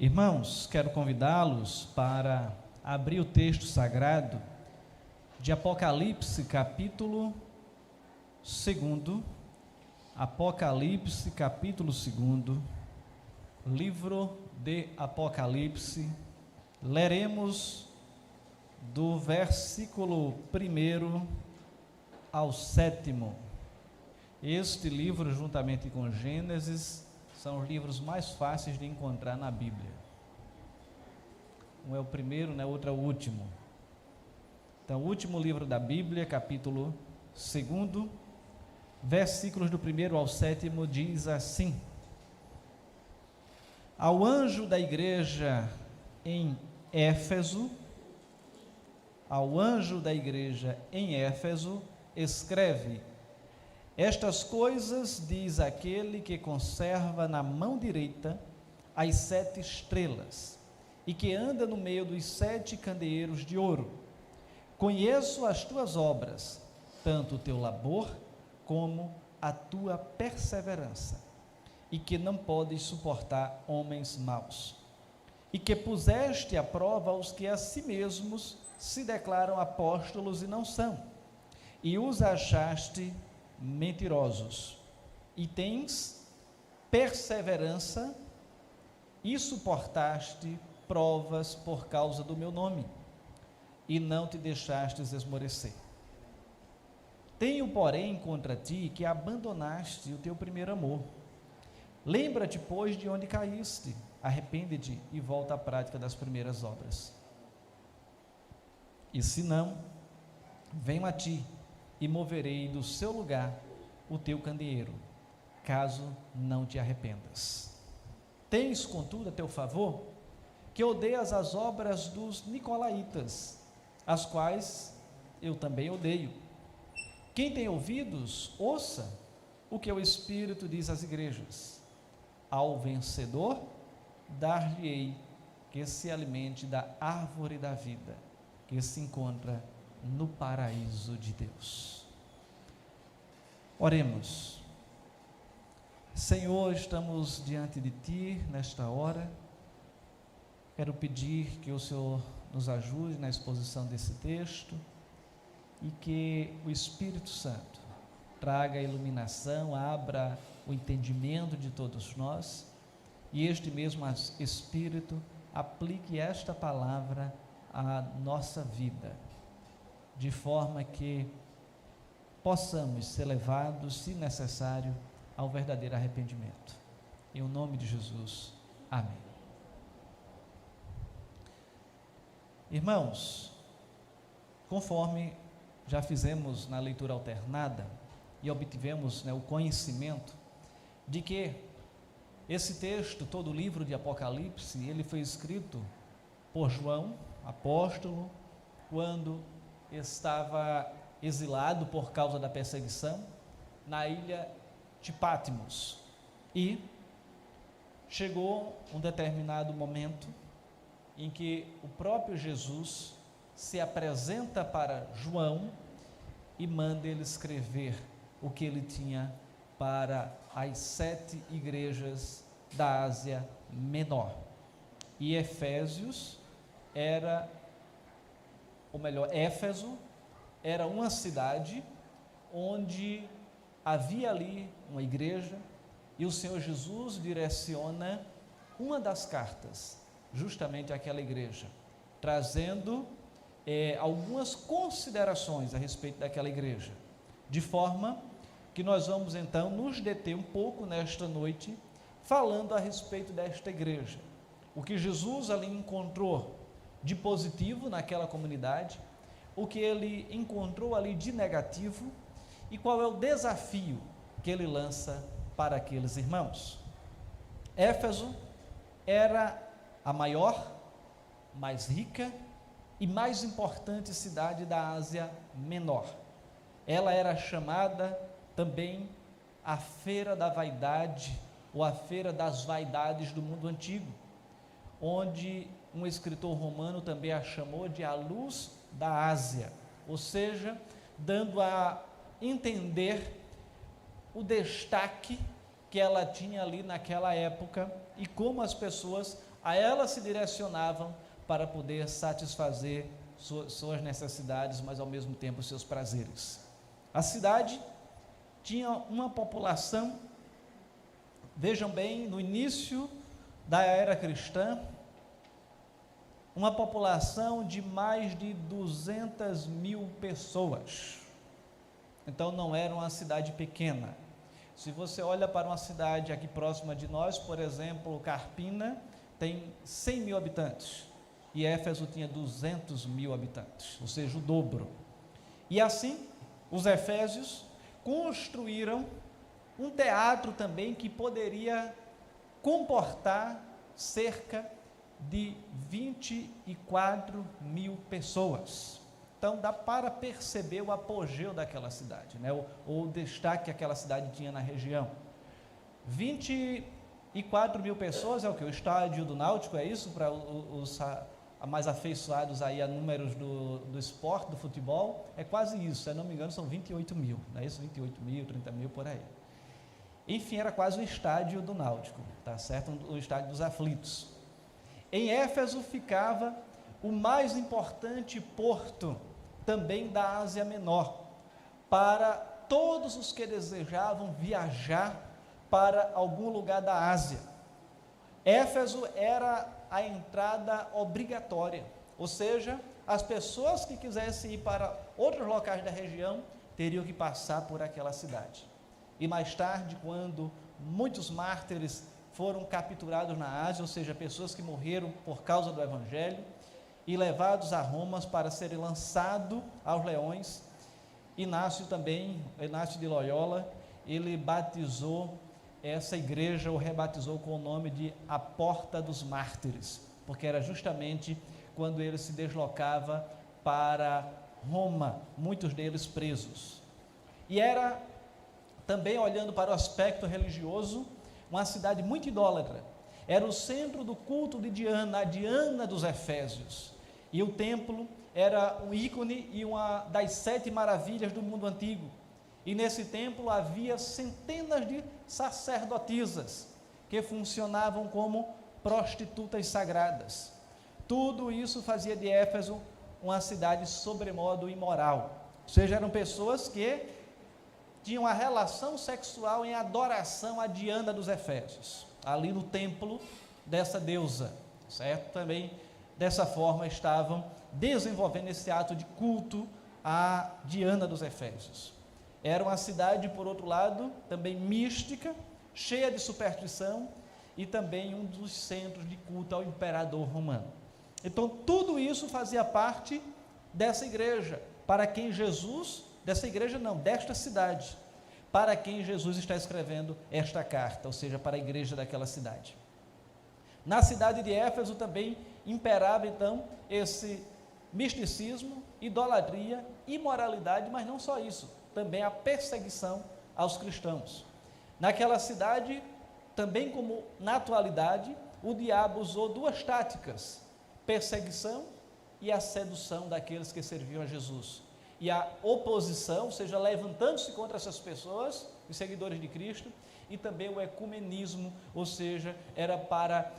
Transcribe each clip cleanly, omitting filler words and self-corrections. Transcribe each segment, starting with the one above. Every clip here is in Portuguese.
Irmãos, quero convidá-los para abrir o texto sagrado de Apocalipse, capítulo 2. Apocalipse, capítulo 2, livro de Apocalipse. Leremos do versículo 1 ao 7. Este livro, juntamente com Gênesis, são os livros mais fáceis de encontrar na Bíblia. Um é o primeiro, né? Outro é o último. Então, o último livro da Bíblia, capítulo 2, versículos do 1 ao 7, diz assim: Ao anjo da igreja em Éfeso, escreve: Estas coisas diz aquele que conserva na mão direita as 7 estrelas e que anda no meio dos 7 candeeiros de ouro. Conheço as tuas obras, tanto o teu labor como a tua perseverança, e que não podes suportar homens maus, e que puseste à prova os que a si mesmos se declaram apóstolos e não são, e os achaste mentirosos, e tens perseverança e suportaste provas por causa do meu nome, e não te deixastes esmorecer. Tenho, porém, contra ti que abandonaste o teu primeiro amor. Lembra-te, pois, de onde caíste, arrepende-te e volta à prática das primeiras obras. E se não, venho a ti e moverei do seu lugar o teu candeeiro, caso não te arrependas. Tens, contudo, a teu favor, que odeias as obras dos nicolaítas, as quais eu também odeio. Quem tem ouvidos, ouça o que o Espírito diz às igrejas. Ao vencedor, dar-lhe-ei que se alimente da árvore da vida, que se encontra no paraíso de Deus. Oremos. Senhor, estamos diante de Ti nesta hora. Quero pedir que o Senhor nos ajude na exposição desse texto e que o Espírito Santo traga a iluminação, abra o entendimento de todos nós, e este mesmo Espírito aplique esta palavra à nossa vida, de forma que possamos ser levados, se necessário, ao verdadeiro arrependimento. Em nome de Jesus, amém. Irmãos, conforme já fizemos na leitura alternada e obtivemos, o conhecimento de que esse texto, todo o livro de Apocalipse, ele foi escrito por João, apóstolo, quando estava exilado por causa da perseguição na ilha de Patmos, e chegou um determinado momento em que o próprio Jesus se apresenta para João e manda ele escrever o que ele tinha para as 7 igrejas da Ásia Menor. E Éfeso era uma cidade onde havia ali uma igreja, e o Senhor Jesus direciona uma das cartas justamente àquela igreja, trazendo algumas considerações a respeito daquela igreja, de forma que nós vamos então nos deter um pouco nesta noite, falando a respeito desta igreja, o que Jesus ali encontrou de positivo naquela comunidade, o que ele encontrou ali de negativo, e qual é o desafio que ele lança para aqueles irmãos. Éfeso era a maior, mais rica e mais importante cidade da Ásia Menor. Ela era chamada também a Feira da Vaidade, ou a Feira das Vaidades do mundo antigo, onde um escritor romano também a chamou de a luz da Ásia, ou seja, dando a entender o destaque que ela tinha ali naquela época e como as pessoas a ela se direcionavam para poder satisfazer suas necessidades, mas ao mesmo tempo seus prazeres. A cidade tinha uma população, vejam bem, no início da era cristã, uma população de mais de 200 mil pessoas. Então não era uma cidade pequena. Se você olha para uma cidade aqui próxima de nós, por exemplo, Carpina, tem 100 mil habitantes, e Éfeso tinha 200 mil habitantes, ou seja, o dobro. E assim, os efésios construíram um teatro também que poderia comportar cerca de 24 mil pessoas. Então dá para perceber o apogeu daquela cidade, né? o destaque que aquela cidade tinha na região. 24 mil pessoas é o que? O estádio do Náutico, é isso? Para os mais afeiçoados aí a números do esporte, do futebol, é quase isso, se não me engano são 28 mil, não é isso? 28 mil, 30 mil, por aí. Enfim, era quase o estádio do Náutico, tá certo? O estádio dos aflitos. Em Éfeso ficava o mais importante porto também da Ásia Menor, para todos os que desejavam viajar para algum lugar da Ásia. Éfeso era a entrada obrigatória, ou seja, as pessoas que quisessem ir para outros locais da região teriam que passar por aquela cidade. E mais tarde, quando muitos mártires foram capturados na Ásia, ou seja, pessoas que morreram por causa do Evangelho, e levados a Roma para serem lançados aos leões, Inácio de Loyola, ele batizou essa igreja, ou rebatizou com o nome de a Porta dos Mártires, porque era justamente quando ele se deslocava para Roma, muitos deles presos. E era também, olhando para o aspecto religioso, uma cidade muito idólatra. Era o centro do culto de Diana, a Diana dos Efésios. E o templo era um ícone e uma das 7 maravilhas do mundo antigo. E nesse templo havia centenas de sacerdotisas que funcionavam como prostitutas sagradas. Tudo isso fazia de Éfeso uma cidade sobremodo imoral. Ou seja, eram pessoas que tinham a relação sexual em adoração a Diana dos Efésios, ali no templo dessa deusa, certo? Também dessa forma estavam desenvolvendo esse ato de culto a Diana dos Efésios. Era uma cidade, por outro lado, também mística, cheia de superstição e também um dos centros de culto ao imperador romano. Então, tudo isso fazia parte dessa igreja, para quem Jesus, desta cidade, para quem Jesus está escrevendo esta carta, ou seja, para a igreja daquela cidade. Na cidade de Éfeso também imperava então esse misticismo, idolatria, imoralidade, mas não só isso, também a perseguição aos cristãos. Naquela cidade, também como na atualidade, o diabo usou 2 táticas: perseguição e a sedução daqueles que serviam a Jesus. E a oposição, ou seja, levantando-se contra essas pessoas, os seguidores de Cristo, e também o ecumenismo, ou seja, era para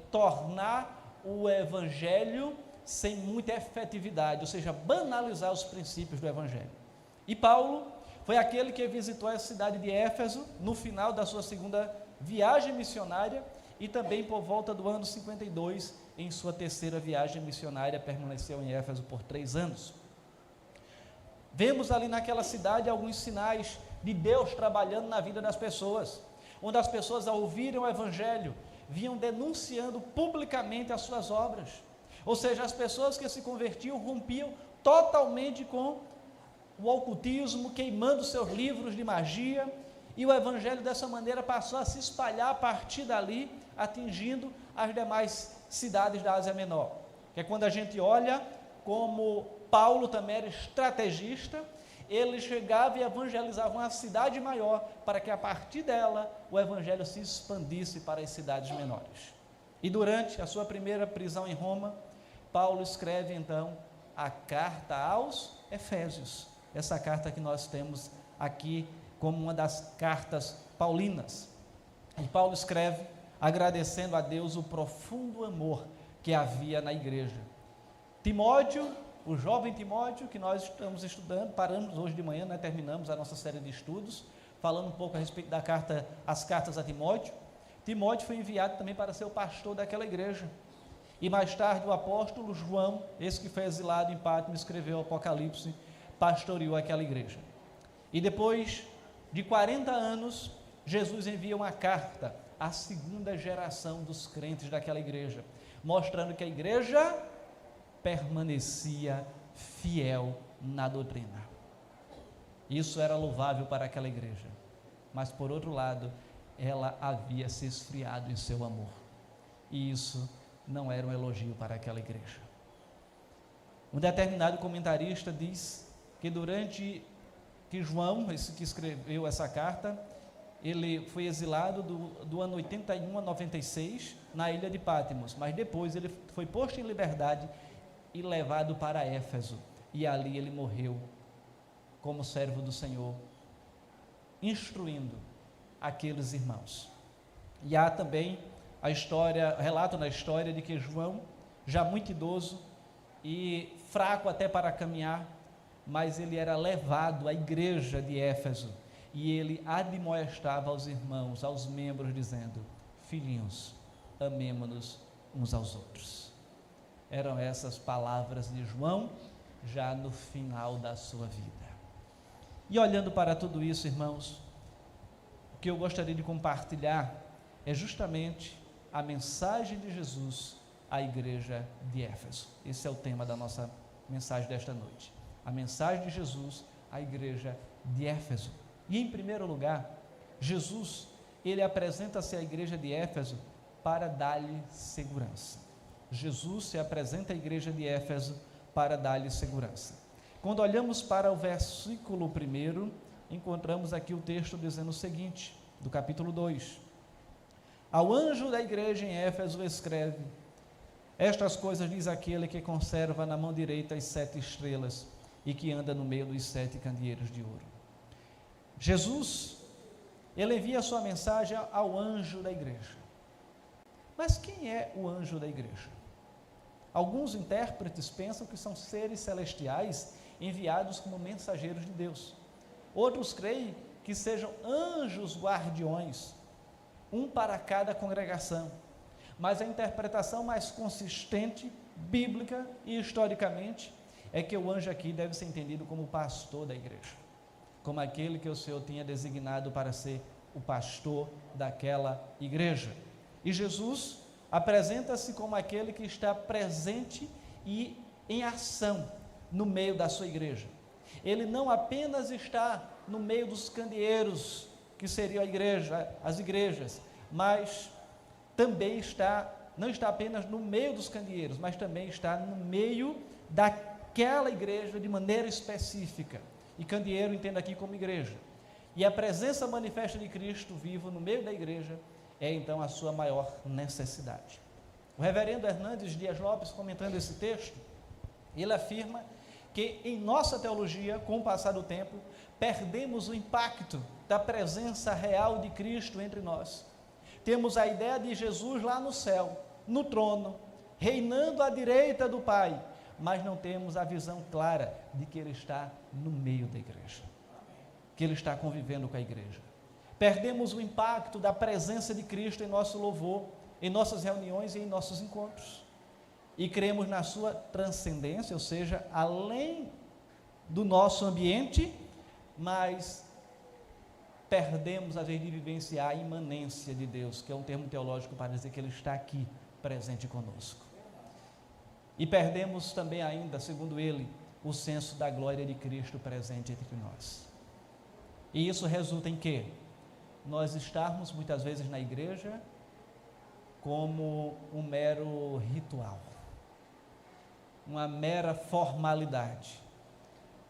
tornar o Evangelho sem muita efetividade, ou seja, banalizar os princípios do Evangelho. E Paulo foi aquele que visitou a cidade de Éfeso no final da sua segunda viagem missionária e também por volta do ano 52, em sua terceira viagem missionária, permaneceu em Éfeso por 3 anos. Vemos ali naquela cidade alguns sinais de Deus trabalhando na vida das pessoas, onde as pessoas, ao ouvirem o Evangelho, vinham denunciando publicamente as suas obras. Ou seja, as pessoas que se convertiam rompiam totalmente com o ocultismo, queimando seus livros de magia, e o Evangelho dessa maneira passou a se espalhar a partir dali, atingindo as demais cidades da Ásia Menor. Que é quando a gente olha como Paulo também era estrategista, ele chegava e evangelizava uma cidade maior, para que a partir dela o Evangelho se expandisse para as cidades menores. E durante a sua primeira prisão em Roma, Paulo escreve então a carta aos Efésios, essa carta que nós temos aqui como uma das cartas paulinas. E Paulo escreve agradecendo a Deus o profundo amor que havia na igreja. Timóteo, o jovem Timóteo, que nós estamos estudando, paramos hoje de manhã, terminamos a nossa série de estudos, falando um pouco a respeito as cartas a Timóteo. Timóteo foi enviado também para ser o pastor daquela igreja. E mais tarde o apóstolo João, esse que foi exilado em Patmos, escreveu o Apocalipse, pastoreou aquela igreja. E depois de 40 anos, Jesus envia uma carta à segunda geração dos crentes daquela igreja, mostrando que a igreja permanecia fiel na doutrina. Isso era louvável para aquela igreja, mas por outro lado, ela havia se esfriado em seu amor, e isso não era um elogio para aquela igreja. Um determinado comentarista diz que durante que João, esse que escreveu essa carta, ele foi exilado do ano 81 a 96 na ilha de Patmos, mas depois ele foi posto em liberdade e levado para Éfeso, e ali ele morreu como servo do Senhor, instruindo aqueles irmãos. E há também relato na história de que João, já muito idoso e fraco até para caminhar, mas ele era levado à igreja de Éfeso, e ele admoestava aos irmãos, aos membros, dizendo: filhinhos, amemo-nos uns aos outros. Eram essas palavras de João, já no final da sua vida. E olhando para tudo isso, irmãos, o que eu gostaria de compartilhar é justamente a mensagem de Jesus à igreja de Éfeso. Esse é o tema da nossa mensagem desta noite. A mensagem de Jesus à igreja de Éfeso. E em primeiro lugar, Jesus, ele apresenta-se à igreja de Éfeso para dar-lhe segurança. Jesus se apresenta à igreja de Éfeso para dar-lhe segurança. Quando olhamos para o versículo 1, encontramos aqui o texto dizendo o seguinte, do capítulo 2: ao anjo da igreja em Éfeso escreve: estas coisas diz aquele que conserva na mão direita as 7 estrelas e que anda no meio dos 7 candeeiros de ouro. Jesus, ele envia a sua mensagem ao anjo da igreja. Mas quem é o anjo da igreja? Alguns intérpretes pensam que são seres celestiais enviados como mensageiros de Deus. Outros creem que sejam anjos guardiões, um para cada congregação. Mas a interpretação mais consistente, bíblica e historicamente, é que o anjo aqui deve ser entendido como o pastor da igreja, como aquele que o Senhor tinha designado para ser o pastor daquela igreja. E Jesus apresenta-se como aquele que está presente e em ação no meio da sua igreja. Ele não apenas está no meio dos candeeiros, que seria a igreja, as igrejas, mas também não está apenas no meio dos candeeiros, mas também está no meio daquela igreja de maneira específica. E candeeiro entenda aqui como igreja. E a presença manifesta de Cristo vivo no meio da igreja é então a sua maior necessidade. O reverendo Hernandes Dias Lopes, comentando esse texto, ele afirma que em nossa teologia, com o passar do tempo, perdemos o impacto da presença real de Cristo entre nós. Temos a ideia de Jesus lá no céu, no trono, reinando à direita do Pai, mas não temos a visão clara de que Ele está no meio da igreja, que Ele está convivendo com a igreja. Perdemos o impacto da presença de Cristo em nosso louvor, em nossas reuniões e em nossos encontros, e cremos na sua transcendência, ou seja, além do nosso ambiente, mas perdemos a vez de vivenciar a imanência de Deus, que é um termo teológico para dizer que Ele está aqui, presente conosco. E perdemos também ainda, segundo ele, o senso da glória de Cristo presente entre nós. E isso resulta em quê? Nós estarmos muitas vezes na igreja como um mero ritual, uma mera formalidade,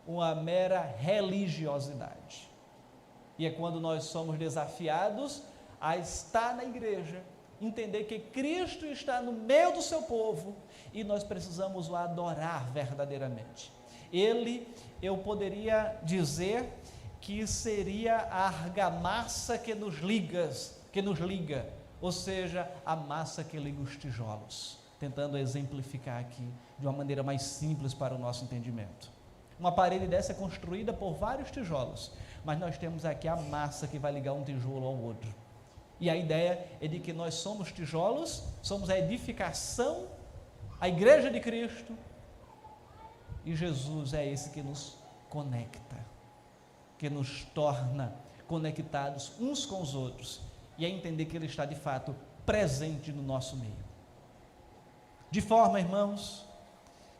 uma mera religiosidade. E é quando nós somos desafiados a estar na igreja, entender que Cristo está no meio do seu povo e nós precisamos o adorar verdadeiramente. Ele, eu poderia dizer que seria a argamassa que nos liga, ou seja, a massa que liga os tijolos, tentando exemplificar aqui de uma maneira mais simples para o nosso entendimento. Uma parede dessa é construída por vários tijolos, mas nós temos aqui a massa que vai ligar um tijolo ao outro. E a ideia é de que nós somos tijolos, somos a edificação, a igreja de Cristo, e Jesus é esse que nos conecta, que nos torna conectados uns com os outros, e a entender que Ele está de fato presente no nosso meio. De forma, irmãos,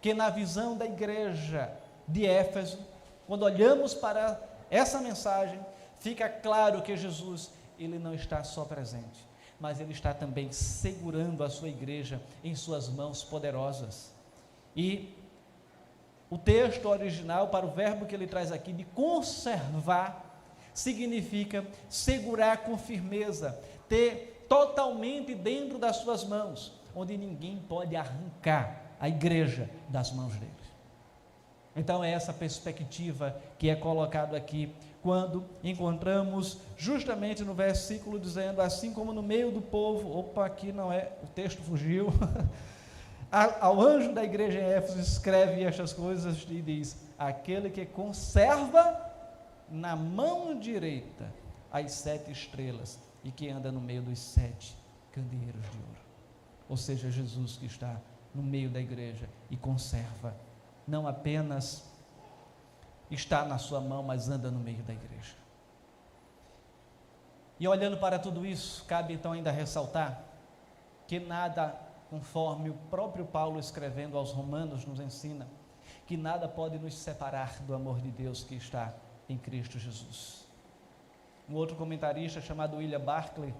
que na visão da igreja de Éfeso, quando olhamos para essa mensagem, fica claro que Jesus, Ele não está só presente, mas Ele está também segurando a sua igreja em suas mãos poderosas. E o texto original, para o verbo que ele traz aqui, de conservar, significa segurar com firmeza, ter totalmente dentro das suas mãos, onde ninguém pode arrancar a igreja das mãos dele. Então é essa perspectiva que é colocado aqui, quando encontramos justamente no versículo dizendo, assim como no meio do povo, aqui não é, o texto fugiu, ao anjo da igreja em Éfeso escreve estas coisas e diz, aquele que conserva na mão direita as 7 estrelas e que anda no meio dos 7 candeeiros de ouro. Ou seja, Jesus que está no meio da igreja e conserva, não apenas está na sua mão, mas anda no meio da igreja. E olhando para tudo isso, cabe então ainda ressaltar que nada, conforme o próprio Paulo escrevendo aos Romanos nos ensina, que nada pode nos separar do amor de Deus que está em Cristo Jesus. Um outro comentarista chamado William Barclay,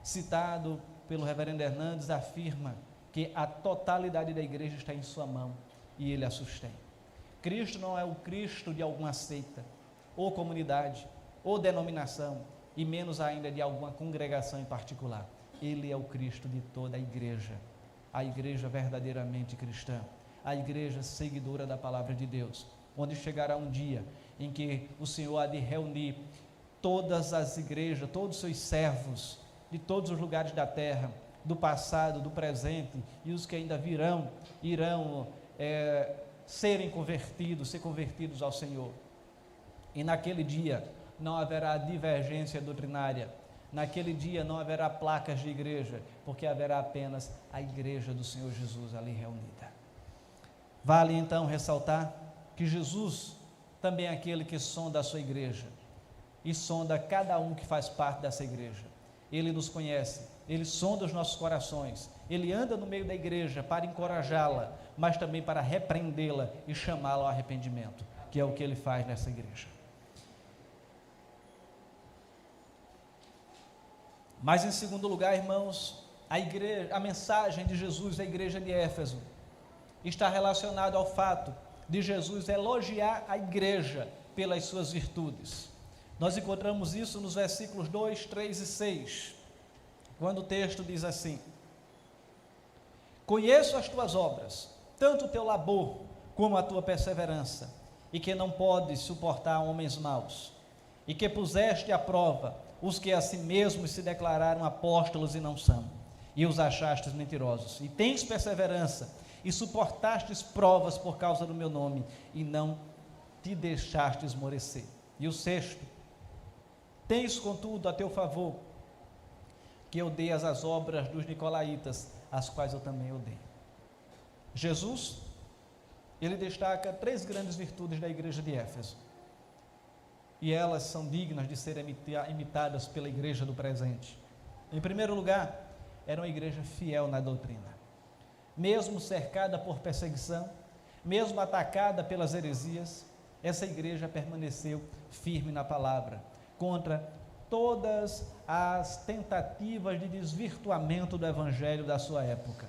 citado pelo reverendo Hernandes, afirma que a totalidade da igreja está em sua mão e ele a sustém. Cristo não é o Cristo de alguma seita, ou comunidade, ou denominação, e menos ainda de alguma congregação em particular. Ele é o Cristo de toda a igreja verdadeiramente cristã, a igreja seguidora da palavra de Deus, onde chegará um dia em que o Senhor há de reunir todas as igrejas, todos os seus servos, de todos os lugares da terra, do passado, do presente, e os que ainda virão, irão ser convertidos ao Senhor. E naquele dia não haverá divergência doutrinária, naquele dia não haverá placas de igreja, porque haverá apenas a igreja do Senhor Jesus ali reunida. Vale então ressaltar que Jesus também é aquele que sonda a sua igreja, e sonda cada um que faz parte dessa igreja. Ele nos conhece, Ele sonda os nossos corações, Ele anda no meio da igreja para encorajá-la, mas também para repreendê-la e chamá-la ao arrependimento, que é o que Ele faz nessa igreja. Mas em segundo lugar, irmãos, a mensagem de Jesus à igreja de Éfeso está relacionada ao fato de Jesus elogiar a igreja pelas suas virtudes. Nós encontramos isso nos versículos 2, 3 e 6, quando o texto diz assim: conheço as tuas obras, tanto o teu labor como a tua perseverança, e que não podes suportar homens maus, e que puseste à prova os que a si mesmos se declararam apóstolos e não são, e os achastes mentirosos, e tens perseverança, e suportastes provas por causa do meu nome, e não te deixaste esmorecer. E o sexto: tens contudo a teu favor que odeias as obras dos nicolaítas, as quais eu também odeio. Jesus, ele destaca 3 grandes virtudes da igreja de Éfeso, e elas são dignas de serem imitadas pela igreja do presente. Em primeiro lugar, era uma igreja fiel na doutrina. Mesmo cercada por perseguição, mesmo atacada pelas heresias, essa igreja permaneceu firme na palavra, contra todas as tentativas de desvirtuamento do evangelho da sua época.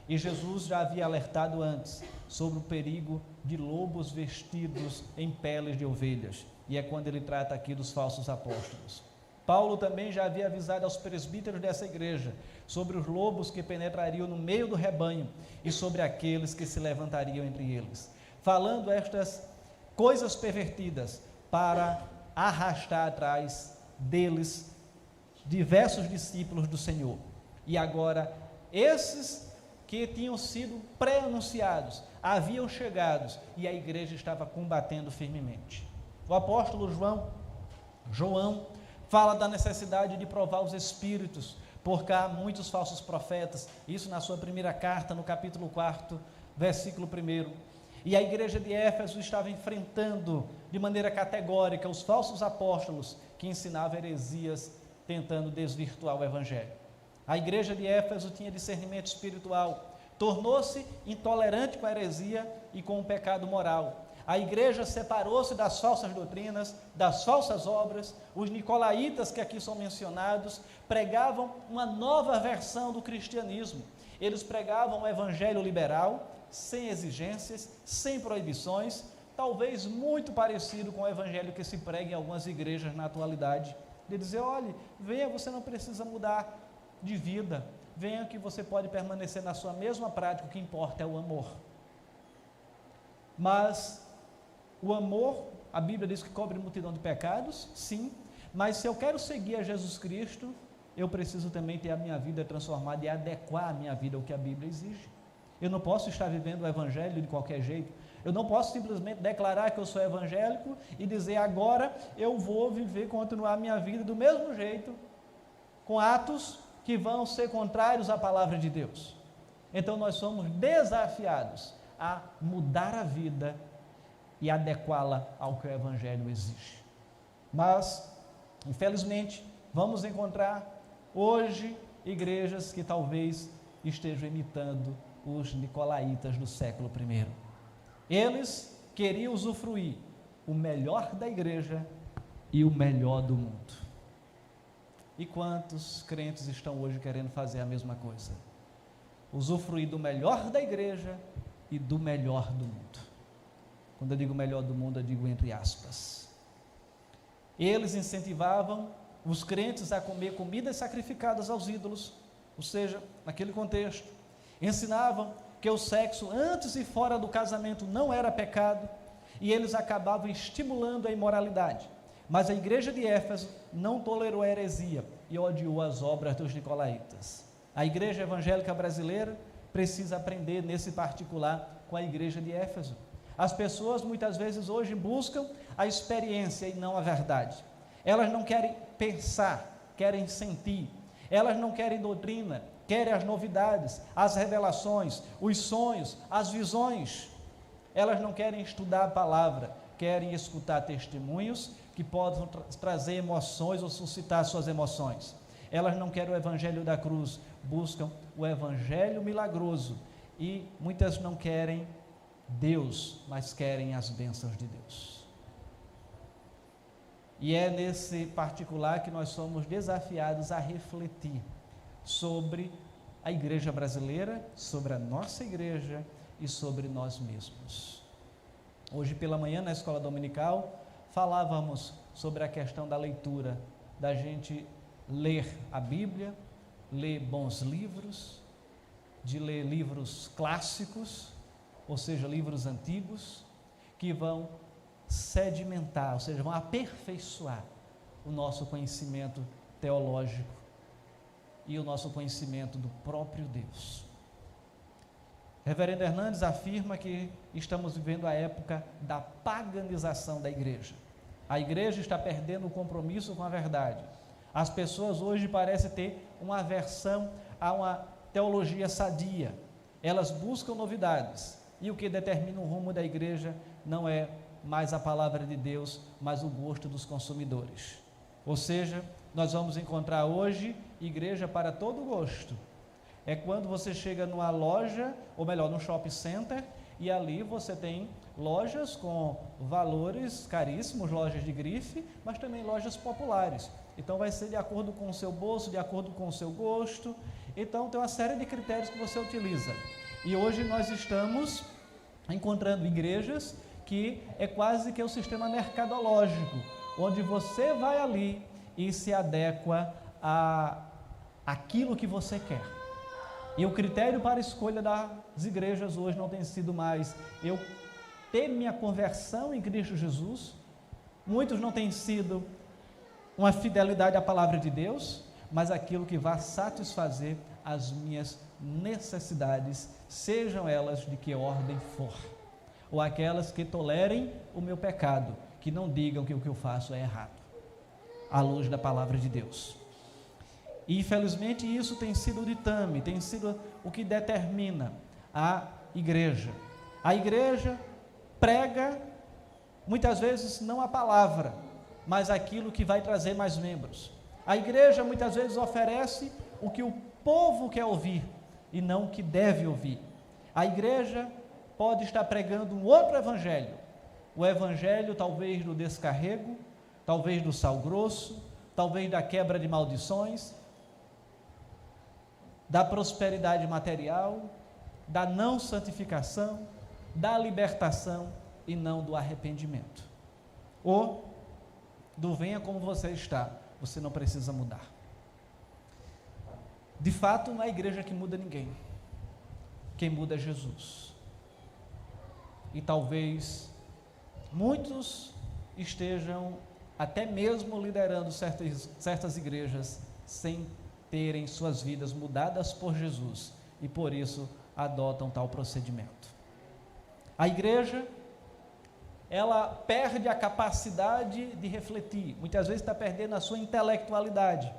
E Jesus já havia alertado antes sobre o perigo de lobos vestidos em peles de ovelhas, e é quando ele trata aqui dos falsos apóstolos. Paulo também já havia avisado aos presbíteros dessa igreja sobre os lobos que penetrariam no meio do rebanho e sobre aqueles que se levantariam entre eles, falando estas coisas pervertidas para arrastar atrás deles diversos discípulos do Senhor. E agora, esses que tinham sido pré-anunciados, haviam chegado, e a igreja estava combatendo firmemente. O apóstolo João, fala da necessidade de provar os espíritos, porque há muitos falsos profetas, isso na sua primeira carta, no capítulo 4, versículo 1. E a igreja de Éfeso estava enfrentando de maneira categórica os falsos apóstolos que ensinavam heresias, tentando desvirtuar o evangelho. A igreja de Éfeso tinha discernimento espiritual, tornou-se intolerante com a heresia e com o pecado moral. A igreja separou-se das falsas doutrinas, das falsas obras. Os nicolaítas, que aqui são mencionados, pregavam uma nova versão do cristianismo. Eles pregavam um evangelho liberal, sem exigências, sem proibições, talvez muito parecido com o evangelho que se prega em algumas igrejas na atualidade, de dizer, olhe, venha, você não precisa mudar de vida, venha que você pode permanecer na sua mesma prática, o que importa é o amor. Mas o amor, a Bíblia diz que cobre multidão de pecados, sim, mas se eu quero seguir a Jesus Cristo, eu preciso também ter a minha vida transformada e adequar a minha vida ao que a Bíblia exige. Eu não posso estar vivendo o evangelho de qualquer jeito. Eu não posso simplesmente declarar que eu sou evangélico e dizer agora eu vou viver, continuar a minha vida do mesmo jeito, com atos que vão ser contrários à palavra de Deus. Então nós somos desafiados a mudar a vida e adequá-la ao que o evangelho exige. Mas, infelizmente, vamos encontrar hoje igrejas que talvez estejam imitando os nicolaítas do século I. Eles queriam usufruir o melhor da igreja e o melhor do mundo. E quantos crentes estão hoje querendo fazer a mesma coisa? Usufruir do melhor da igreja e do melhor do mundo. Quando eu digo melhor do mundo, eu digo entre aspas. Eles incentivavam os crentes a comer comidas sacrificadas aos ídolos, ou seja, naquele contexto, ensinavam que o sexo antes e fora do casamento não era pecado, e eles acabavam estimulando a imoralidade. Mas a igreja de Éfeso não tolerou a heresia e odiou as obras dos nicolaítas. A igreja evangélica brasileira precisa aprender nesse particular com a igreja de Éfeso. As pessoas muitas vezes hoje buscam a experiência e não a verdade. Elas não querem pensar, querem sentir. Elas não querem doutrina, querem as novidades, as revelações, os sonhos, as visões. Elas não querem estudar a palavra, querem escutar testemunhos que possam trazer emoções ou suscitar suas emoções. Elas não querem o evangelho da cruz, buscam o evangelho milagroso. E muitas não querem Deus, mas querem as bênçãos de Deus. E é nesse particular que nós somos desafiados a refletir sobre a igreja brasileira, sobre a nossa igreja e sobre nós mesmos. Hoje pela manhã, na escola dominical, falávamos sobre a questão da leitura, da gente ler a Bíblia, ler bons livros, de ler livros clássicos, ou seja, livros antigos, que vão sedimentar, ou seja, vão aperfeiçoar o nosso conhecimento teológico e o nosso conhecimento do próprio Deus. Reverendo Hernandes afirma que estamos vivendo a época da paganização da igreja. A igreja está perdendo o compromisso com a verdade. As pessoas hoje parecem ter uma aversão a uma teologia sadia. Elas buscam novidades. E o que determina o rumo da igreja não é mais a palavra de Deus, mas o gosto dos consumidores. Ou seja, nós vamos encontrar hoje igreja para todo gosto. É quando você chega numa loja, ou melhor, num shopping center, e ali você tem lojas com valores caríssimos, lojas de grife, mas também lojas populares. Então vai ser de acordo com o seu bolso, de acordo com o seu gosto. Então tem uma série de critérios que você utiliza. E hoje nós estamos encontrando igrejas que é quase que o sistema mercadológico, onde você vai ali e se adequa a aquilo que você quer. E o critério para a escolha das igrejas hoje não tem sido mais eu ter minha conversão em Cristo Jesus. Muitos não têm sido uma fidelidade à palavra de Deus, mas aquilo que vai satisfazer as minhas necessidades, sejam elas de que ordem for, ou aquelas que tolerem o meu pecado, que não digam que o que eu faço é errado, à luz da palavra de Deus. E infelizmente isso tem sido o ditame, tem sido o que determina a igreja. A igreja prega, muitas vezes, não a palavra, mas aquilo que vai trazer mais membros. A igreja muitas vezes oferece o que o povo quer ouvir e não o que deve ouvir. A igreja pode estar pregando um outro evangelho, o evangelho talvez do descarrego, talvez do sal grosso, talvez da quebra de maldições, da prosperidade material, da não santificação, da libertação e não do arrependimento. Ou do venha como você está, você não precisa mudar. De fato, não é a igreja que muda ninguém. Quem muda é Jesus. E talvez muitos estejam até mesmo liderando certas igrejas sem terem suas vidas mudadas por Jesus e por isso adotam tal procedimento. A igreja, ela perde a capacidade de refletir, muitas vezes está perdendo a sua intelectualidade.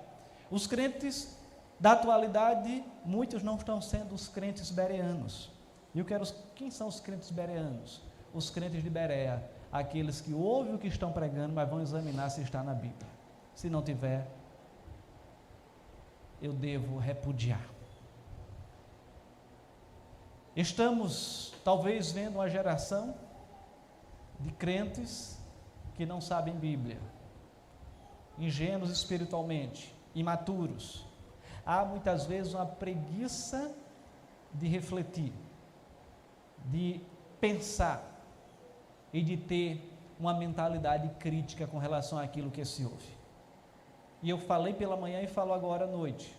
Os crentes da atualidade, muitos não estão sendo os crentes bereanos. E eu quero, quem são os crentes bereanos? Os crentes de Bereia, aqueles que ouvem o que estão pregando, mas vão examinar se está na Bíblia. Se não tiver, eu devo repudiar. Estamos talvez vendo uma geração de crentes que não sabem Bíblia, ingênuos espiritualmente, imaturos. Há muitas vezes uma preguiça de refletir, de pensar e de ter uma mentalidade crítica com relação àquilo que se ouve. E eu falei pela manhã e falo agora à noite.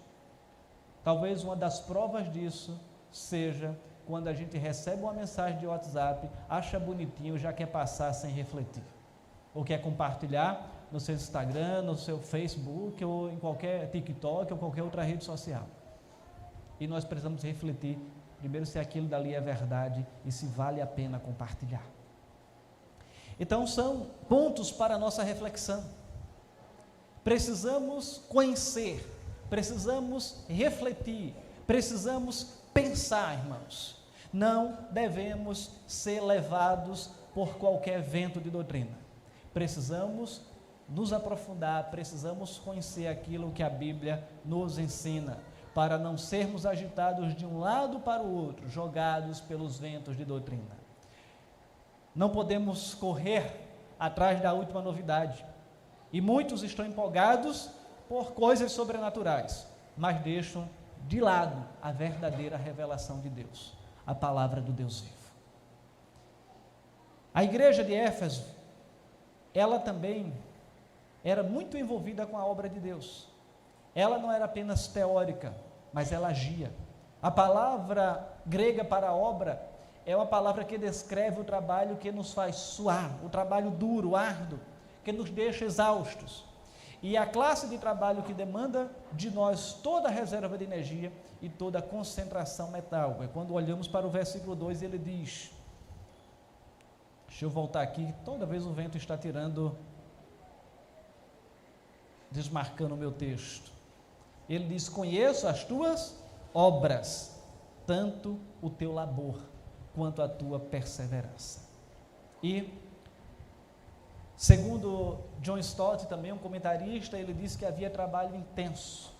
Talvez uma das provas disso seja quando a gente recebe uma mensagem de WhatsApp, acha bonitinho, já quer passar sem refletir. Ou quer compartilhar no seu Instagram, no seu Facebook, ou em qualquer TikTok, ou qualquer outra rede social. E nós precisamos refletir, primeiro, se aquilo dali é verdade e se vale a pena compartilhar. Então, são pontos para a nossa reflexão. Precisamos conhecer, precisamos refletir, precisamos pensar, irmãos. Não devemos ser levados por qualquer vento de doutrina. Precisamos nos aprofundar, precisamos conhecer aquilo que a Bíblia nos ensina, para não sermos agitados de um lado para o outro, jogados pelos ventos de doutrina. Não podemos correr atrás da última novidade. E muitos estão empolgados por coisas sobrenaturais, mas deixam de lado a verdadeira revelação de Deus, a palavra do Deus vivo. A igreja de Éfeso, ela também era muito envolvida com a obra de Deus. Ela não era apenas teórica, mas ela agia. A palavra grega para obra é uma palavra que descreve o trabalho que nos faz suar, o trabalho duro, árduo, que nos deixa exaustos. E a classe de trabalho que demanda de nós toda a reserva de energia e toda a concentração mental. É quando olhamos para o versículo 2, ele diz, deixa eu voltar aqui, toda vez o vento está desmarcando o meu texto. Ele diz, conheço as tuas obras, tanto o teu labor, quanto a tua perseverança. E, segundo John Stott, também um comentarista, ele disse que havia trabalho intenso.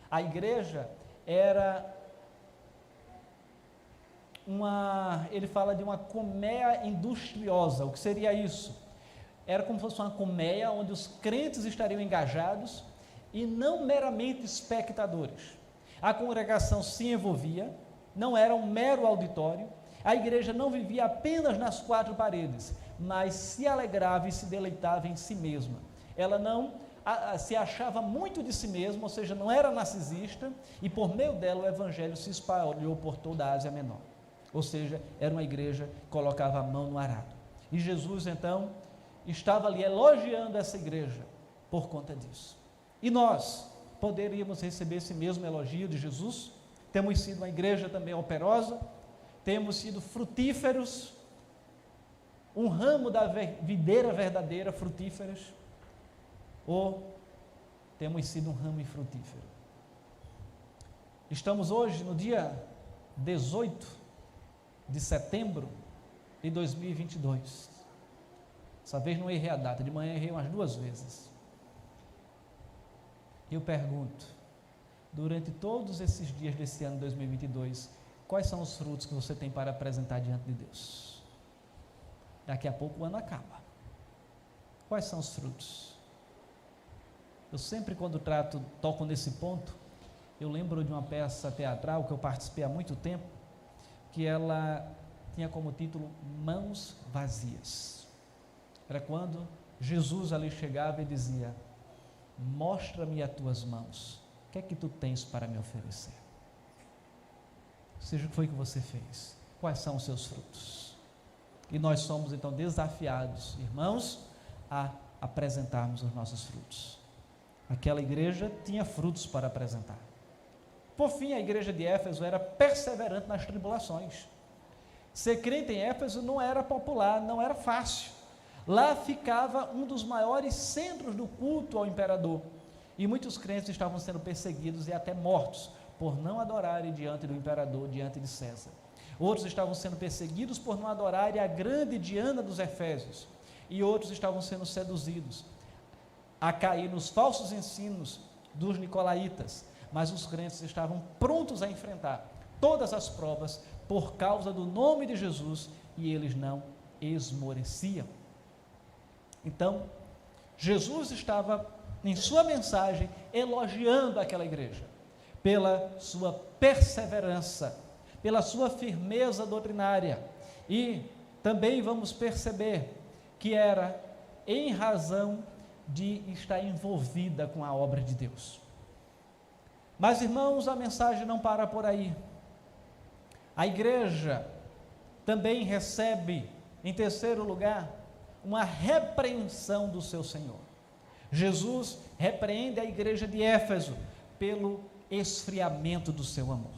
A igreja era ele fala de uma colmeia industriosa. O que seria isso? Era como se fosse uma colmeia onde os crentes estariam engajados e não meramente espectadores. A congregação se envolvia, não era um mero auditório. A igreja não vivia apenas nas quatro paredes, mas se alegrava e se deleitava em si mesma. Ela não se achava muito de si mesma, ou seja, não era narcisista, e por meio dela o evangelho se espalhou por toda a Ásia Menor. Ou seja, era uma igreja que colocava a mão no arado. E Jesus, então, estava ali elogiando essa igreja por conta disso. E nós poderíamos receber esse mesmo elogio de Jesus? temos sido uma igreja também operosa, temos sido frutíferos, um ramo da videira verdadeira, frutíferas, ou temos sido um ramo infrutífero? Estamos hoje no dia 18 de setembro de 2022. Dessa vez não errei a data, de manhã errei umas 2 vezes. Eu pergunto, durante todos esses dias desse ano 2022, quais são os frutos que você tem para apresentar diante de Deus? Daqui a pouco o ano acaba. Quais são os frutos? Eu sempre, quando toco nesse ponto, eu lembro de uma peça teatral que eu participei há muito tempo, que ela tinha como título Mãos Vazias. Era quando Jesus ali chegava e dizia: mostra-me as tuas mãos, o que é que tu tens para me oferecer? Seja o que foi que você fez, quais são os seus frutos? E nós somos então desafiados, irmãos, a apresentarmos os nossos frutos. Aquela igreja tinha frutos para apresentar. Por fim, a igreja de Éfeso era perseverante nas tribulações. Ser crente em Éfeso não era popular, não era fácil. Lá ficava um dos maiores centros do culto ao imperador, e muitos crentes estavam sendo perseguidos e até mortos por não adorarem diante do imperador, diante de César. Outros estavam sendo perseguidos por não adorarem a grande Diana dos Efésios, e outros estavam sendo seduzidos a cair nos falsos ensinos dos nicolaítas, mas os crentes estavam prontos a enfrentar todas as provas por causa do nome de Jesus, e eles não esmoreciam. Então, Jesus estava em sua mensagem elogiando aquela igreja pela sua perseverança, pela sua firmeza doutrinária, e também vamos perceber que era em razão de estar envolvida com a obra de Deus. Mas, irmãos, a mensagem não para por aí. A igreja também recebe, em terceiro lugar, uma repreensão do seu Senhor. Jesus repreende a igreja de Éfeso pelo esfriamento do seu amor.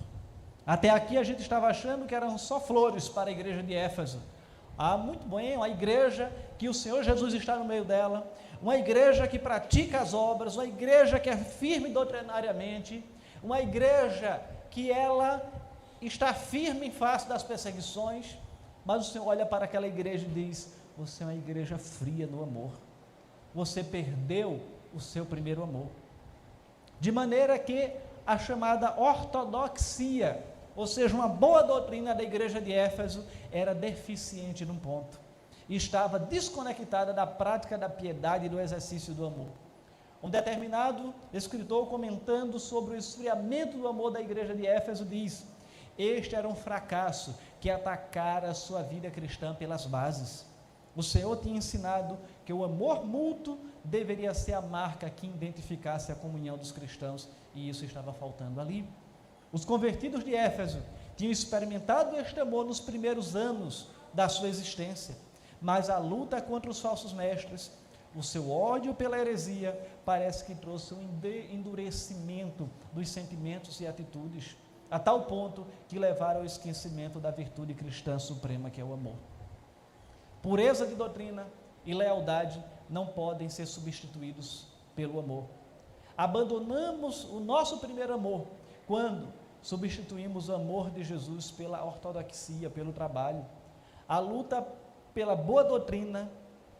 Até aqui a gente estava achando que eram só flores para a igreja de Éfeso. Muito bem, uma igreja que o Senhor Jesus está no meio dela, uma igreja que pratica as obras, uma igreja que é firme doutrinariamente, uma igreja que ela está firme em face das perseguições, mas o Senhor olha para aquela igreja e diz: você é uma igreja fria no amor, você perdeu o seu primeiro amor. De maneira que a chamada ortodoxia, ou seja, uma boa doutrina da igreja de Éfeso, era deficiente num ponto, e estava desconectada da prática da piedade e do exercício do amor. Um determinado escritor, comentando sobre o esfriamento do amor da igreja de Éfeso, diz: este era um fracasso que atacara a sua vida cristã pelas bases. O Senhor tinha ensinado que o amor mútuo deveria ser a marca que identificasse a comunhão dos cristãos, e isso estava faltando ali. Os convertidos de Éfeso tinham experimentado este amor nos primeiros anos da sua existência, mas a luta contra os falsos mestres, o seu ódio pela heresia, parece que trouxe um endurecimento dos sentimentos e atitudes, a tal ponto que levaram ao esquecimento da virtude cristã suprema, que é o amor. Pureza de doutrina e lealdade não podem ser substituídos pelo amor. Abandonamos o nosso primeiro amor quando substituímos o amor de Jesus pela ortodoxia, pelo trabalho. A luta pela boa doutrina,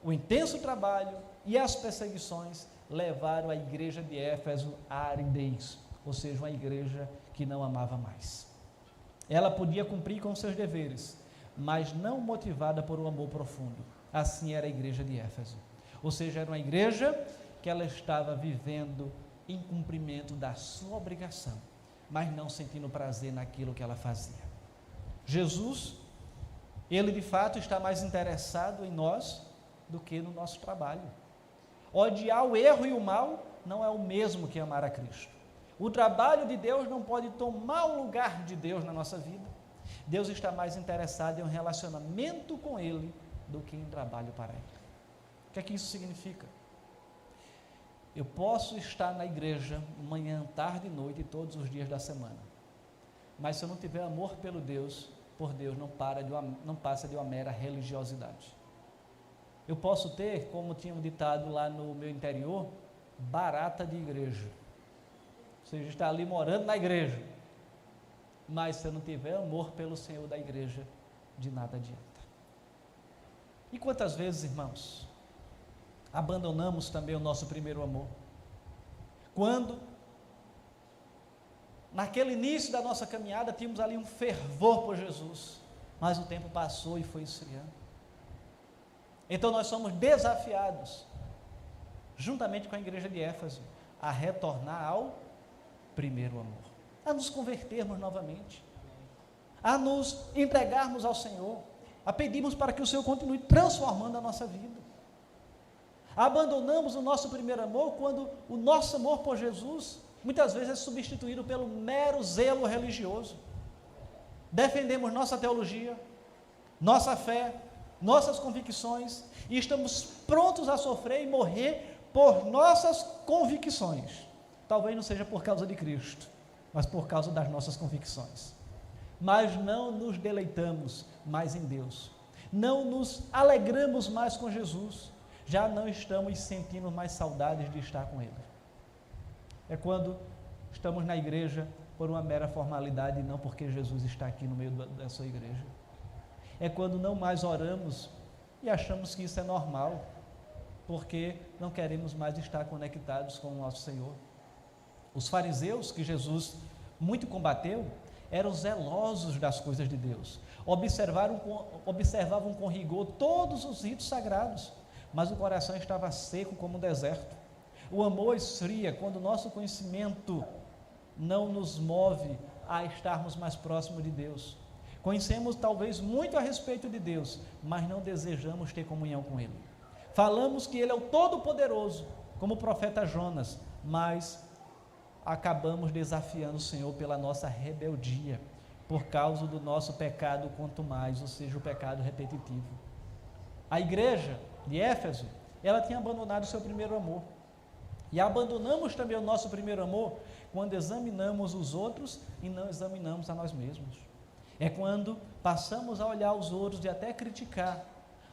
o intenso trabalho e as perseguições levaram a igreja de Éfeso à aridez, ou seja, uma igreja que não amava mais. Ela podia cumprir com seus deveres, mas não motivada por um amor profundo. Assim era a igreja de Éfeso. Ou seja, era uma igreja que ela estava vivendo em cumprimento da sua obrigação, mas não sentindo prazer naquilo que ela fazia. Jesus, ele de fato está mais interessado em nós do que no nosso trabalho. Odiar o erro e o mal não é o mesmo que amar a Cristo. O trabalho de Deus não pode tomar o lugar de Deus na nossa vida. Deus está mais interessado em um relacionamento com Ele do que em trabalho para Ele. O que é que isso significa? Eu posso estar na igreja manhã, tarde e noite, todos os dias da semana, Mas se eu não tiver amor por Deus, não passa de uma mera religiosidade. Eu posso ter, como tinha um ditado lá no meu interior, barata de igreja. Ou seja, está ali morando na igreja. Mas se eu não tiver amor pelo Senhor da igreja, de nada adianta. E quantas vezes, irmãos, abandonamos também o nosso primeiro amor? Quando, naquele início da nossa caminhada, tínhamos ali um fervor por Jesus, mas o tempo passou e foi esfriando. Então nós somos desafiados, juntamente com a igreja de Éfeso, a retornar ao primeiro amor, a nos convertermos novamente, a nos entregarmos ao Senhor, a pedirmos para que o Senhor continue transformando a nossa vida. Abandonamos o nosso primeiro amor quando o nosso amor por Jesus muitas vezes é substituído pelo mero zelo religioso. Defendemos nossa teologia, nossa fé, nossas convicções, e estamos prontos a sofrer e morrer por nossas convicções. Talvez não seja por causa de Cristo, mas por causa das nossas convicções. Mas não nos deleitamos mais em Deus, não nos alegramos mais com Jesus, já não estamos sentindo mais saudades de estar com Ele. É quando estamos na igreja por uma mera formalidade e não porque Jesus está aqui no meio da sua igreja. É quando não mais oramos e achamos que isso é normal, porque não queremos mais estar conectados com o nosso Senhor. Os fariseus, que Jesus muito combateu, eram zelosos das coisas de Deus, observavam com rigor todos os ritos sagrados, mas o coração estava seco como um deserto. O amor esfria quando o nosso conhecimento não nos move a estarmos mais próximos de Deus. Conhecemos talvez muito a respeito de Deus, mas não desejamos ter comunhão com Ele. Falamos que Ele é o Todo-Poderoso, como o profeta Jonas, mas acabamos desafiando o Senhor pela nossa rebeldia, por causa do nosso pecado quanto mais, ou seja, o pecado repetitivo. A igreja de Éfeso, ela tinha abandonado o seu primeiro amor. E abandonamos também o nosso primeiro amor quando examinamos os outros e não examinamos a nós mesmos. É quando passamos a olhar os outros e até criticar,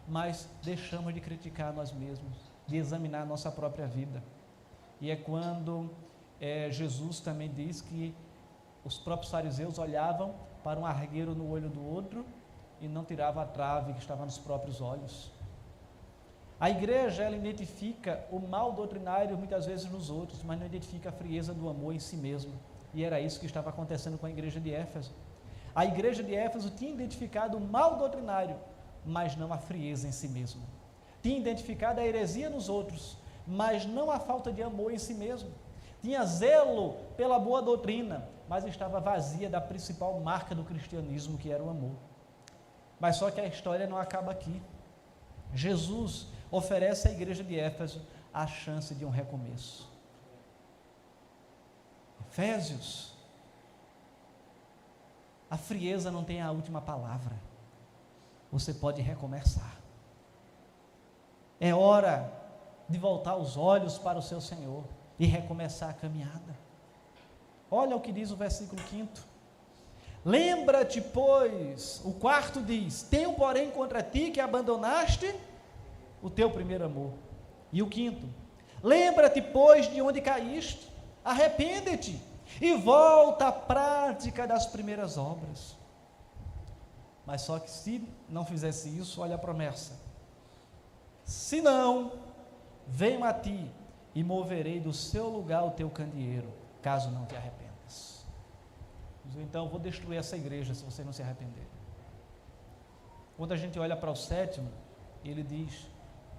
mas deixamos de criticar nós mesmos, de examinar a nossa própria vida. E é quando Jesus também diz que os próprios fariseus olhavam para um argueiro no olho do outro e não tiravam a trave que estava nos próprios olhos. A igreja, ela identifica o mal doutrinário muitas vezes nos outros, mas não identifica a frieza do amor em si mesmo. E era isso que estava acontecendo com a igreja de Éfeso. A igreja de Éfeso tinha identificado o mal doutrinário, mas não a frieza em si mesmo. Tinha identificado a heresia nos outros, mas não a falta de amor em si mesmo. Tinha zelo pela boa doutrina, mas estava vazia da principal marca do cristianismo, que era o amor. Mas só que a história não acaba aqui. Jesus oferece à igreja de Éfeso a chance de um recomeço. Efésios, a frieza não tem a última palavra. Você pode recomeçar. É hora de voltar os olhos para o seu Senhor e recomeçar a caminhada. Olha o que diz o versículo 5. Lembra-te, pois, o 4 diz: tenho, porém, contra ti que abandonaste o teu primeiro amor. E o 5: lembra-te, pois, de onde caíste, arrepende-te e volta à prática das primeiras obras. Mas só que se não fizesse isso, olha a promessa: se não, venho a ti e moverei do seu lugar o teu candeeiro, caso não te arrependas. Então eu vou destruir essa igreja se você não se arrepender. Quando a gente olha para o 7, ele diz: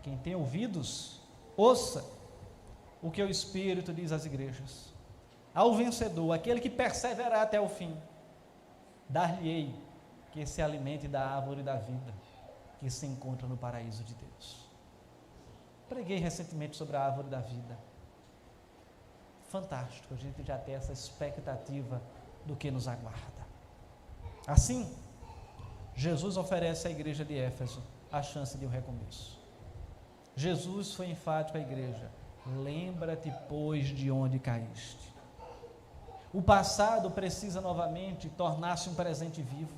quem tem ouvidos, ouça o que o Espírito diz às igrejas. Ao vencedor, aquele que perseverar até o fim, dar-lhe-ei que se alimente da árvore da vida, que se encontra no paraíso de Deus. Preguei recentemente sobre a árvore da vida. Fantástico, a gente já tem essa expectativa do que nos aguarda. Assim, Jesus oferece à igreja de Éfeso a chance de um recomeço. Jesus foi enfático à igreja: lembra-te, pois, de onde caíste. O passado precisa novamente tornar-se um presente vivo.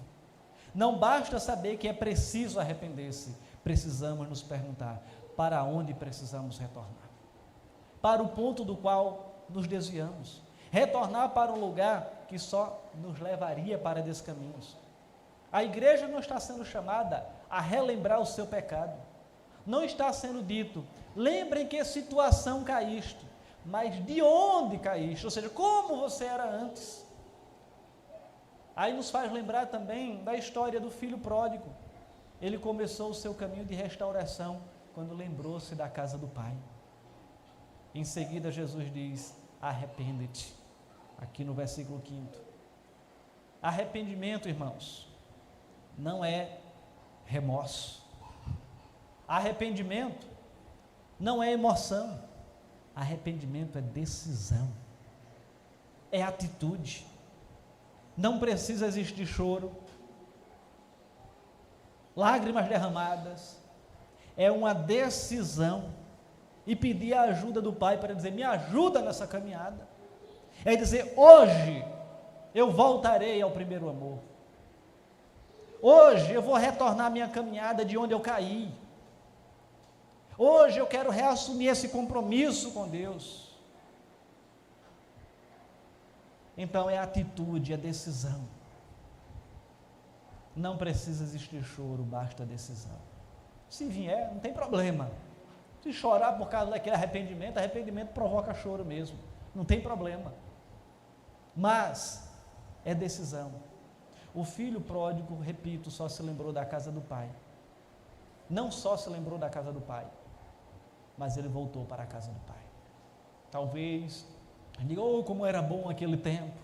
Não basta saber que é preciso arrepender-se, precisamos nos perguntar: para onde precisamos retornar? Para o ponto do qual nos desviamos. Retornar para um lugar que só nos levaria para descaminhos. A igreja não está sendo chamada a relembrar o seu pecado. Não está sendo dito: lembrem que situação caíste, mas de onde caíste, ou seja, como você era antes. Aí nos faz lembrar também da história do filho pródigo. Ele começou o seu caminho de restauração quando lembrou-se da casa do pai. Em seguida Jesus diz: arrepende-te, aqui no versículo 5. Arrependimento, irmãos, não é remorso. Arrependimento não é emoção. Arrependimento é decisão, é atitude. Não precisa existir choro, lágrimas derramadas. É uma decisão. E pedir a ajuda do Pai para dizer: me ajuda nessa caminhada. É dizer: hoje eu voltarei ao primeiro amor. Hoje eu vou retornar a minha caminhada de onde eu caí. Hoje eu quero reassumir esse compromisso com Deus. Então é atitude, é decisão. Não precisa existir choro, basta decisão. Se vier, não tem problema. Se chorar por causa daquele arrependimento, arrependimento provoca choro mesmo, não tem problema. Mas é decisão. O filho pródigo, repito, só se lembrou da casa do pai. Não só se lembrou da casa do pai, mas ele voltou para a casa do pai. Talvez diga: oh, como era bom aquele tempo,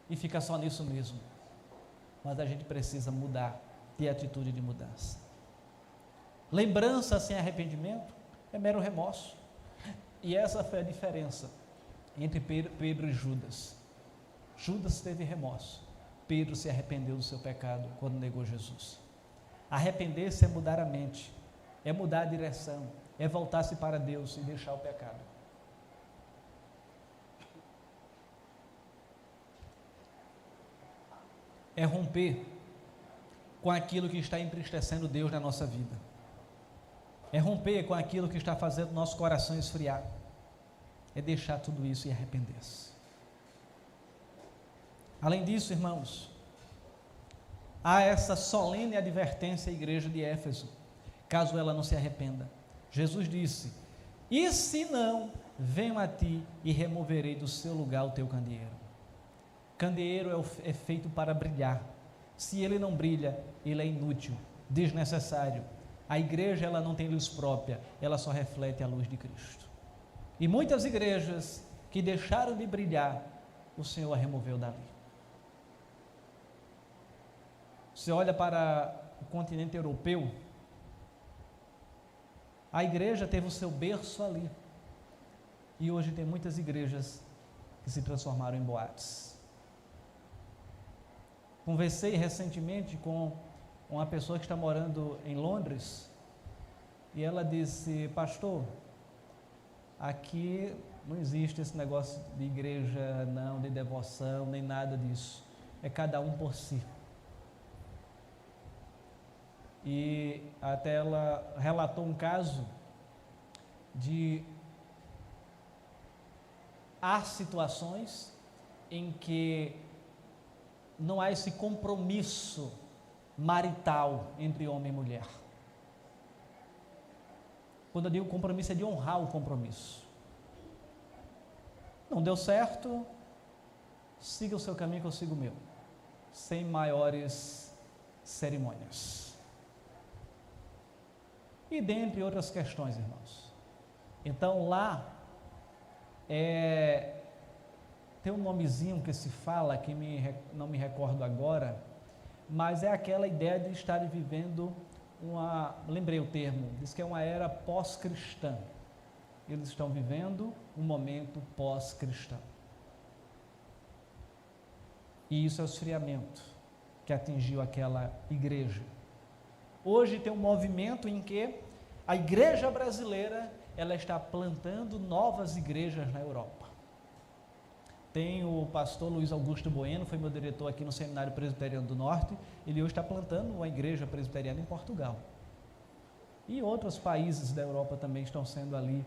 e fica só nisso mesmo. Mas a gente precisa mudar, ter atitude de mudança. Lembrança sem arrependimento é mero remorso. E essa foi a diferença entre Pedro e Judas. Judas teve remorso, Pedro se arrependeu do seu pecado quando negou Jesus. Arrepender-se é mudar a mente, é mudar a direção, é voltar-se para Deus e deixar o pecado. É romper com aquilo que está entristecendo Deus na nossa vida. É romper com aquilo que está fazendo nosso coração esfriar. É deixar tudo isso e arrepender-se. Além disso, irmãos, há essa solene advertência à igreja de Éfeso, caso ela não se arrependa. Jesus disse: e se não, venho a ti e removerei do seu lugar o teu candeeiro. Candeeiro é feito para brilhar. Se ele não brilha, ele é inútil, desnecessário. A igreja, ela não tem luz própria, ela só reflete a luz de Cristo. E muitas igrejas que deixaram de brilhar, o Senhor a removeu dali. Você olha para o continente europeu, a igreja teve o seu berço ali. E hoje tem muitas igrejas que se transformaram em boates. Conversei recentemente com uma pessoa que está morando em Londres, e ela disse: pastor, aqui não existe esse negócio de igreja, não, de devoção, nem nada disso. É cada um por si. E até ela relatou um caso de há situações em que não há esse compromisso marital entre homem e mulher. Quando eu digo compromisso, é de honrar o compromisso. Não deu certo, siga o seu caminho que eu sigo o meu, sem maiores cerimônias. E dentre outras questões, irmãos. Então lá tem um nomezinho que se fala, que não me recordo agora, mas é aquela ideia de estar vivendo lembrei o termo, diz que é uma era pós-cristã. Eles estão vivendo um momento pós-cristão. E isso é o esfriamento que atingiu aquela igreja. Hoje tem um movimento em que a igreja brasileira, ela está plantando novas igrejas na Europa. Tem o pastor Luiz Augusto Bueno, foi meu diretor aqui no Seminário Presbiteriano do Norte. Ele hoje está plantando uma igreja presbiteriana em Portugal. E outros países da Europa também estão sendo ali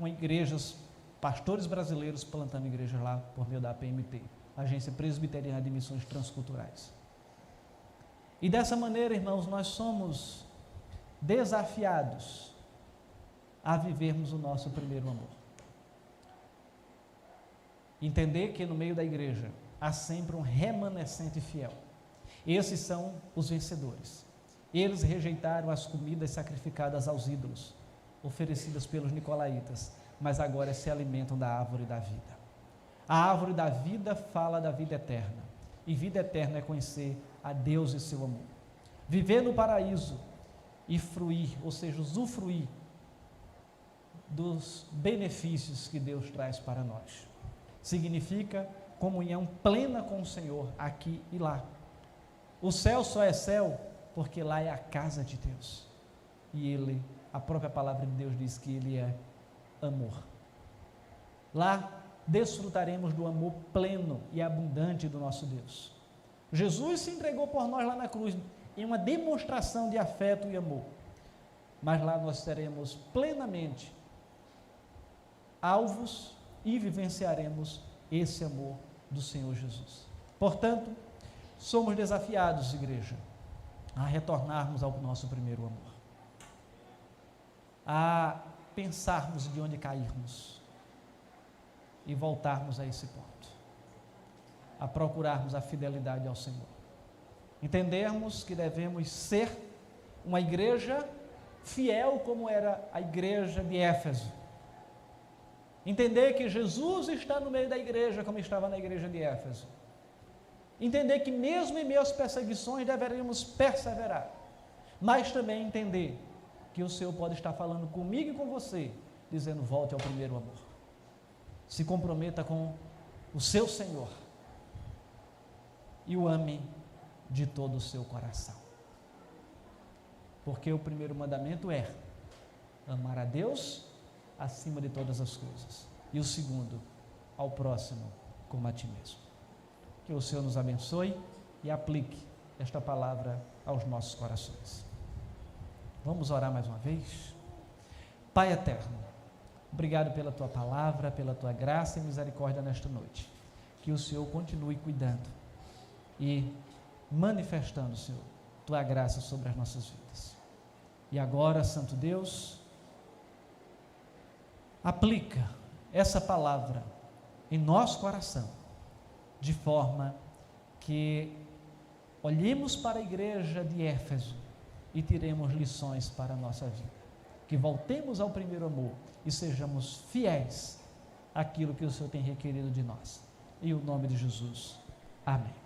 igrejas, pastores brasileiros plantando igrejas lá por meio da APMT, Agência Presbiteriana de Missões Transculturais. E dessa maneira, irmãos, nós somos desafiados a vivermos o nosso primeiro amor. Entender que no meio da igreja há sempre um remanescente fiel. Esses são os vencedores. Eles rejeitaram as comidas sacrificadas aos ídolos, oferecidas pelos nicolaítas, mas agora se alimentam da árvore da vida. A árvore da vida fala da vida eterna, e vida eterna é conhecer a Deus e seu amor. Viver no paraíso e fruir, ou seja, usufruir dos benefícios que Deus traz para nós. Significa comunhão plena com o Senhor, aqui e lá. O céu só é céu porque lá é a casa de Deus. E Ele, a própria palavra de Deus diz que Ele é amor. Lá desfrutaremos do amor pleno e abundante do nosso Deus. Jesus se entregou por nós lá na cruz, em uma demonstração de afeto e amor. Mas lá nós seremos plenamente alvos e vivenciaremos esse amor do Senhor Jesus. Portanto, somos desafiados, igreja, a retornarmos ao nosso primeiro amor, a pensarmos de onde cairmos e voltarmos a esse ponto, a procurarmos a fidelidade ao Senhor, entendermos que devemos ser uma igreja fiel como era a igreja de Éfeso, entender que Jesus está no meio da igreja como estava na igreja de Éfeso, entender que mesmo em meio às perseguições deveríamos perseverar, mas também entender que o Senhor pode estar falando comigo e com você, dizendo: volte ao primeiro amor, se comprometa com o seu Senhor e o ame de todo o seu coração, porque o primeiro mandamento é amar a Deus acima de todas as coisas, e o segundo, ao próximo como a ti mesmo. Que o Senhor nos abençoe e aplique esta palavra aos nossos corações. Vamos orar mais uma vez? Pai eterno, obrigado pela tua palavra, pela tua graça e misericórdia nesta noite. Que o Senhor continue cuidando e manifestando, Senhor, tua graça sobre as nossas vidas. E agora, Santo Deus, aplica essa palavra em nosso coração, de forma que olhemos para a igreja de Éfeso e tiremos lições para a nossa vida, que voltemos ao primeiro amor e sejamos fiéis àquilo que o Senhor tem requerido de nós. Em o nome de Jesus, amém.